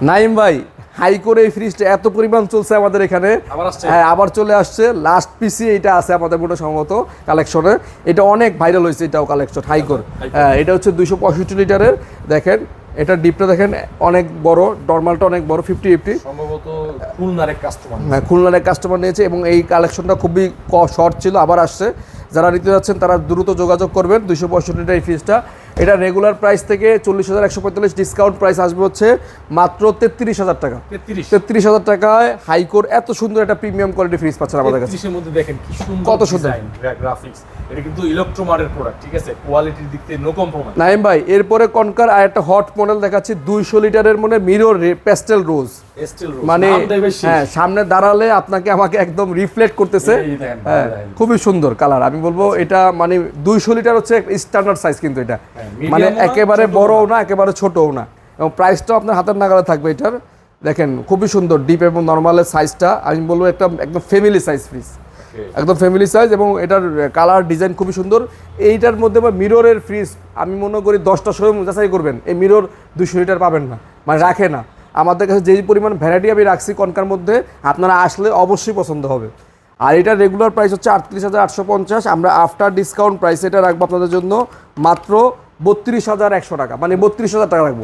নাইম ভাই, হাইকোর এই ফ্রিজটা এত পরিমাণ চলছে আমাদের এখানে, হ্যাঁ আবার চলে আসছে। লাস্ট পিসি এটা আছে আমাদের মোটা সম্ভবত কালেকশনে, এটা অনেক ভাইরাল হয়েছে, এটাও কালেকশন হাইকোর। হ্যাঁ এটা হচ্ছে 265 লিটারের। দেখেন এটা ডিপটা দেখেন অনেক বড়, নর্মালটা অনেক বড়, 50-50 সম্ভবত খুলনার এক কাস্টমার। হ্যাঁ খুলনার এক কাস্টমার নিয়েছে এবং এই কালেকশনটা খুবই শর্ট ছিল, আবার আসছে। যারা নিতে যাচ্ছেন তারা দ্রুত যোগাযোগ করবেন। 265 লিটার এই ফ্রিজটা, এটা রেগুলার প্রাইস থেকে 40,145, ডিসকাউন্ট প্রাইস আসবে হচ্ছে মাত্র 33,000 টাকা। 33,000 টাকায় হাইকোর এত সুন্দর একটা প্রিমিয়াম কোয়ালিটি ফ্রিজ পাচ্ছেন আমাদের কাছে। 33 এর মধ্যে দেখেন কি সুন্দর, কত সুন্দর গ্রাফিক্স। এটা কিন্তু ইলেকট্রোমারের প্রোডাক্ট, ঠিক আছে, কোয়ালিটির দিক থেকে নো কম্প্রোমাইজ। নাইম ভাই এরপরে কনকার আর একটা হট মডেল দেখাচ্ছি, 200 লিটারের মনে মিরর পেস্টেল রোজ, মানে হ্যাঁ সামনে দাঁড়ালে আপনাকে আমাকে একদম রিফ্লেক্ট করতেছে। হ্যাঁ খুবই সুন্দর কালার। আমি বলবো এটা মানে 200 লিটার হচ্ছে স্ট্যান্ডার্ড সাইজ, কিন্তু এটা মানে একেবারে বড়ও না একেবারে ছোটও না, এবং প্রাইসটাও আপনার হাতের নাগালে থাকবে এটার। দেখেন খুবই সুন্দর ডিপ এবং নর্মালের সাইজটা, আমি বলবো একটা একদম ফ্যামিলি সাইজ ফ্রিজ, একদম ফ্যামিলি সাইজ, এবং এটার কালার ডিজাইন খুবই সুন্দর। এইটার মধ্যে বা মিররের ফ্রিজ আমি মনে করি 10টা শোরুম যাচাই করবেন, এই মিরর 200 লিটার পাবেন না, মানে রাখে না। আমাদের কাছে যেই পরিমাণ ভ্যারাইটি আমি রাখছি কনকার মধ্যে, আপনারা আসলে অবশ্যই পছন্দ হবে। আর এটা রেগুলার প্রাইস হচ্ছে 38,850, আমরা আফটার ডিসকাউন্ট প্রাইস এটা রাখবো আপনাদের জন্য মাত্র 32,100 টাকা, মানে 32,000 টাকা রাখবো।